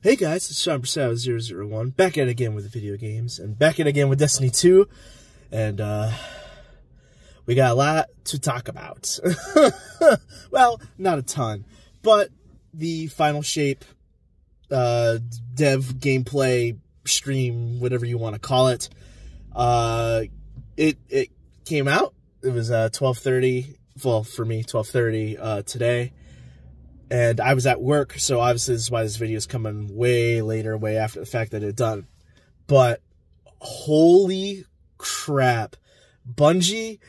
Hey guys, it's Sean Persao 001, back at it again with video games, and back at it again with Destiny 2, and we got a lot to talk about. Well, not a ton, but the Final Shape dev gameplay stream, whatever you want to call it, it came out. It was 12:30, well, for me, 12:30 today. And I was at work, so obviously this is why this video is coming way later, way after the fact that it's done. But holy crap, Bungie,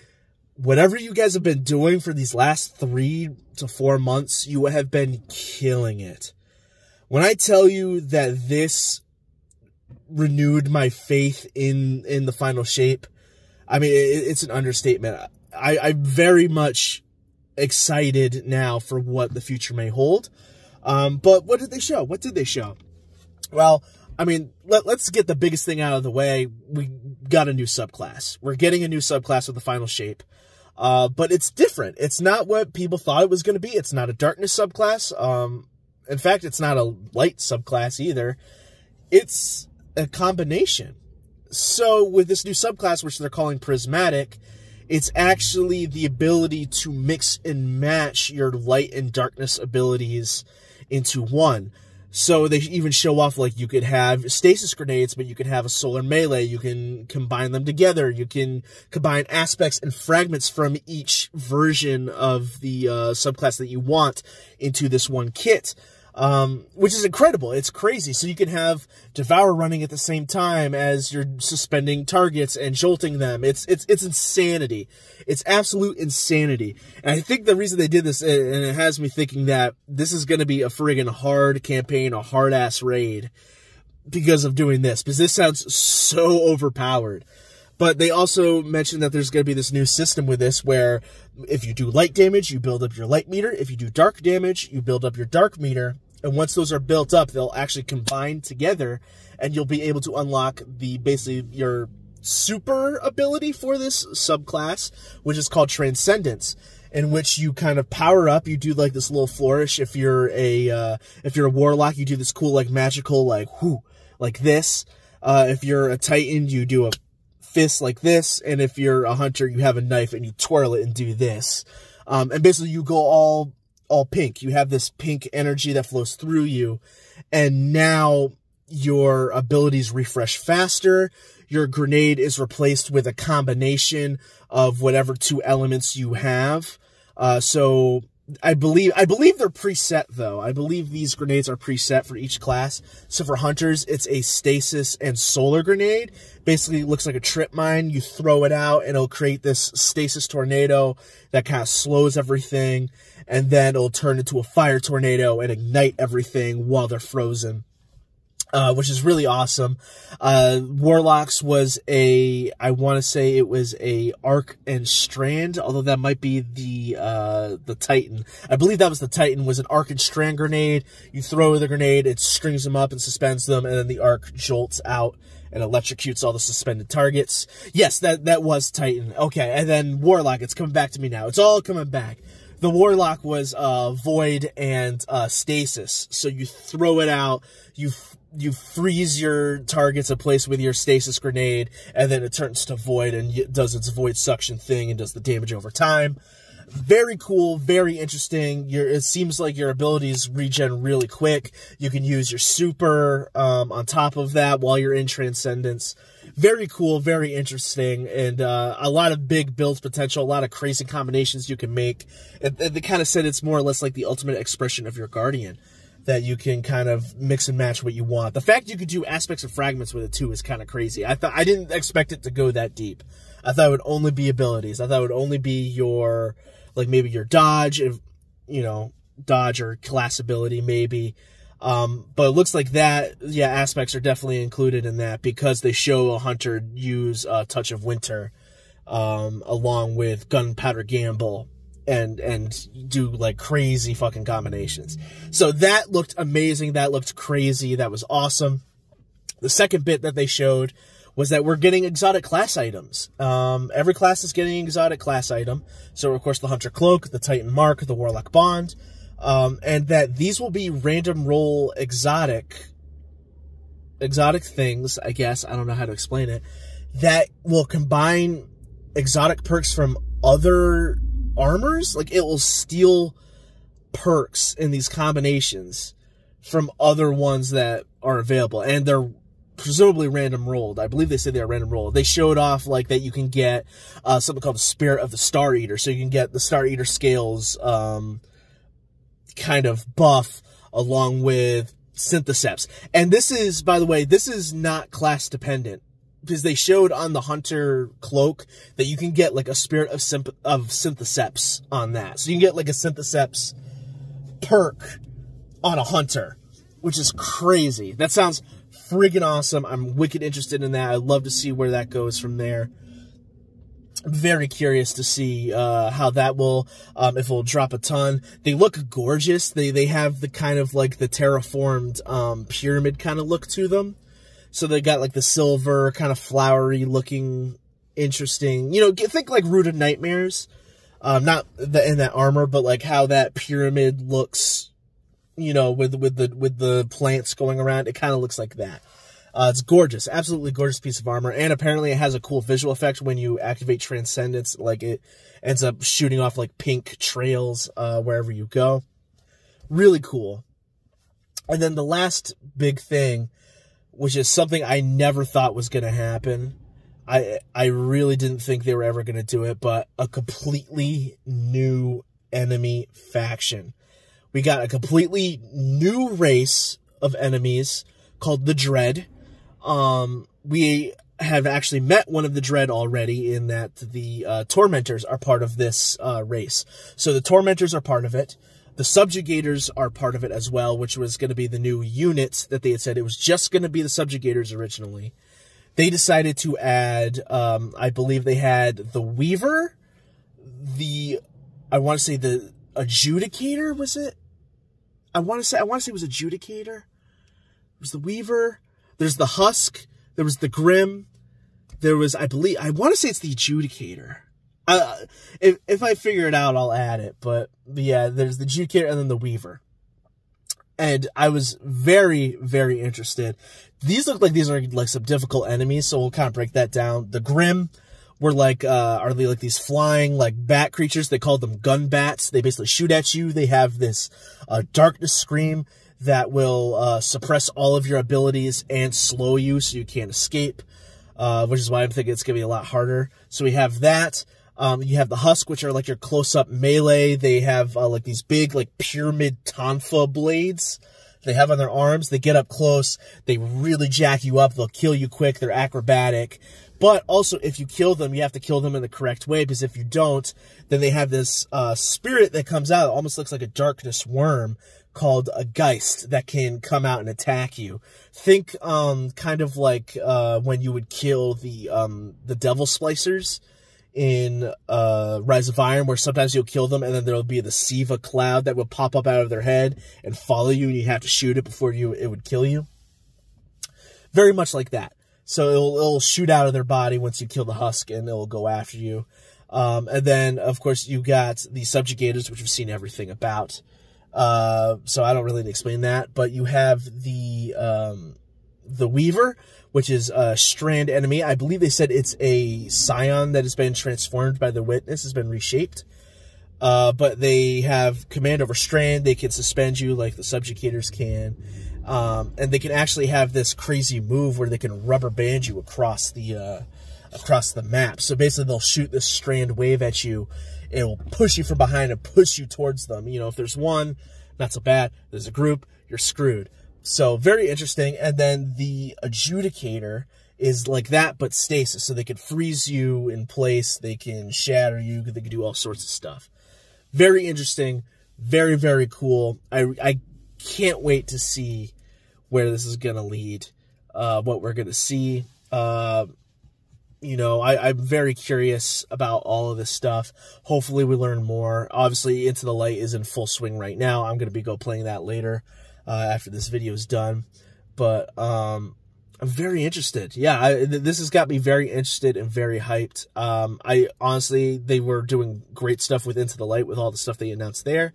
whatever you guys have been doing for these last 3 to 4 months, you have been killing it. When I tell you that this renewed my faith in the Final Shape, I mean, it's an understatement. I'm very much excited now for what the future may hold. But what did they show? What did they show? Well, I mean, let's get the biggest thing out of the way. We got a new subclass. We're getting a new subclass with the Final Shape. But it's different. It's not what people thought it was going to be. It's not a darkness subclass. In fact, it's not a light subclass either. It's a combination. So with this new subclass, which they're calling Prismatic, it's actually the ability to mix and match your light and darkness abilities into one. So they even show off, like, you could have stasis grenades, but you could have a solar melee. You can combine them together. You can combine aspects and fragments from each version of the subclass that you want into this one kit. Which is incredible. It's crazy. So you can have Devour running at the same time as you're suspending targets and jolting them. It's insanity. It's absolute insanity. And I think the reason they did this, and it has me thinking that this is going to be a friggin' hard campaign, a hard-ass raid because of doing this. Because this sounds so overpowered. But they also mentioned that there's going to be this new system with this where if you do light damage, you build up your light meter. If you do dark damage, you build up your dark meter. And once those are built up, they'll actually combine together, and you'll be able to unlock basically your super ability for this subclass, which is called Transcendence, in which you kind of power up. You do like this little flourish. If you're a warlock, you do this cool, like, magical, like, whoo, like this. If you're a titan, you do a fist like this, and if you're a hunter, you have a knife and you twirl it and do this. And basically you go all pink. You have this pink energy that flows through you, and now your abilities refresh faster. Your grenade is replaced with a combination of whatever 2 elements you have. So I believe they're preset, though. I believe these grenades are preset for each class. So for hunters, it's a stasis and solar grenade. Basically, it looks like a trip mine. You throw it out, and it'll create this stasis tornado that kind of slows everything, and then it'll turn into a fire tornado and ignite everything while they're frozen. Which is really awesome. Warlocks was I want to say it was a arc and strand, although that might be the Titan. I believe that was the Titan, was an arc and strand grenade. You throw the grenade, it strings them up and suspends them, and then the arc jolts out and electrocutes all the suspended targets. Yes, that was Titan. Okay, and then Warlock, it's coming back to me now. It's all coming back. The Warlock was Void and Stasis. So you throw it out, you freeze your targets in place with your stasis grenade, and then it turns to Void and does its Void suction thing and does the damage over time. Very cool, very interesting. It seems like your abilities regen really quick. You can use your super on top of that while you're in Transcendence. Very cool, very interesting, and a lot of big build potential, a lot of crazy combinations you can make. And they kind of said it's more or less like the ultimate expression of your Guardian, that you can kind of mix and match what you want. The fact you could do aspects and fragments with it too is kind of crazy. I didn't expect it to go that deep. I thought it would only be abilities. I thought it would only be your, like, maybe your dodge, if, you know, dodge or class ability maybe. But it looks like that, yeah, aspects are definitely included in that, because they show a hunter use Touch of Winter, along with Gunpowder Gamble, and do, like, crazy fucking combinations. So that looked amazing. That looked crazy. That was awesome. The second bit that they showed was that we're getting exotic class items. Every class is getting an exotic class item. So, of course, the Hunter Cloak, the Titan Mark, the Warlock Bond, and that these will be random roll exotic exotic things, I guess, I don't know how to explain it, that will combine exotic perks from other armors. Like, it will steal perks in these combinations from other ones that are available, and they're presumably random rolled. I believe they said they are random rolled. They showed off like that you can get something called the Spirit of the Star Eater, so you can get the Star Eater scales kind of buff along with Syntheseps. And this is, by the way, this is not class dependent, because they showed on the Hunter cloak that you can get like a Spirit of Syntheseps on that. So you can get like a Syntheseps perk on a Hunter, which is crazy. That sounds friggin' awesome. I'm wicked interested in that. I'd love to see where that goes from there. I'm very curious to see how that will, if it will drop a ton. They look gorgeous. They have the kind of like the terraformed pyramid kind of look to them. So they got like the silver kind of flowery looking, interesting. You know, think like Rooted Nightmares. Not in that armor, but like how that pyramid looks, you know, with the plants going around. It kind of looks like that. It's gorgeous, absolutely gorgeous piece of armor, and apparently it has a cool visual effect when you activate Transcendence. Like, it ends up shooting off like pink trails wherever you go. Really cool. And then the last big thing, which is something I never thought was going to happen. I really didn't think they were ever going to do it, but a completely new enemy faction. We got a completely new race of enemies called the Dread. We have actually met one of the Dread already, in that the Tormentors are part of this race. So the Tormentors are part of it. The Subjugators are part of it as well, which was going to be the new units that they had said. It was just going to be the Subjugators originally. They decided to add, I believe they had the Weaver, I want to say the Adjudicator, was it? I want to say it was Adjudicator. It was the Weaver. There's the Husk. There was the Grim. There was, I want to say it's the Adjudicator. If I figure it out, I'll add it. But yeah, there's the Adjudicator and then the Weaver. And I was very, very interested. These look like these are like some difficult enemies, so we'll kind of break that down. The Grim were like, are they like these flying like bat creatures? They called them gun bats. They basically shoot at you. They have this darkness scream that will suppress all of your abilities and slow you so you can't escape, which is why I'm thinking it's going to be a lot harder. So we have that. You have the Husk, which are like your close-up melee. They have like these big like pyramid tonfa blades they have on their arms. They get up close. They really jack you up. They'll kill you quick. They're acrobatic. But also, if you kill them, you have to kill them in the correct way, because if you don't, then they have this spirit that comes out. It almost looks like a darkness worm called a Geist that can come out and attack you. Think kind of like when you would kill the Devil Splicers in Rise of Iron, where sometimes you'll kill them and then there'll be the Siva cloud that would pop up out of their head and follow you, and you have to shoot it before it would kill you. Very much like that. So it'll shoot out of their body once you kill the Husk, and it'll go after you. And then, of course, you got the Subjugators, which we've seen everything about. So I don't really need to explain that. But you have the Weaver, which is a Strand enemy. I believe they said it's a Scion that has been transformed by the Witness, has been reshaped. But they have command over Strand. They can suspend you like the Subjugators can. And they can actually have this crazy move where they can rubber band you across the map. So basically they'll shoot this Strand wave at you. It'll push you from behind and push you towards them. You know, if there's one, not so bad. There's a group, you're screwed. So very interesting. And then the Adjudicator is like that, but stasis. So they can freeze you in place. They can shatter you. They can do all sorts of stuff. Very interesting. Very, very cool. I can't wait to see where this is going to lead, what we're going to see. You know, I'm very curious about all of this stuff. Hopefully we learn more. Obviously, Into the Light is in full swing right now. I'm going to be playing that later after this video is done. But I'm very interested. Yeah, this has got me very interested and very hyped. I honestly, they were doing great stuff with Into the Light with all the stuff they announced there.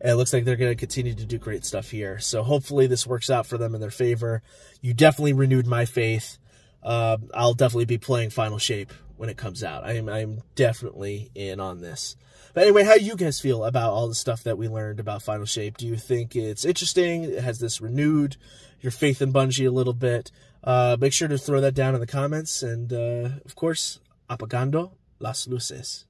And it looks like they're going to continue to do great stuff here. So hopefully this works out for them in their favor. You definitely renewed my faith. I'll definitely be playing Final Shape when it comes out. I'm definitely in on this. But anyway, how do you guys feel about all the stuff that we learned about Final Shape? Do you think it's interesting? Has this renewed your faith in Bungie a little bit? Make sure to throw that down in the comments. And, of course, apagando las luces.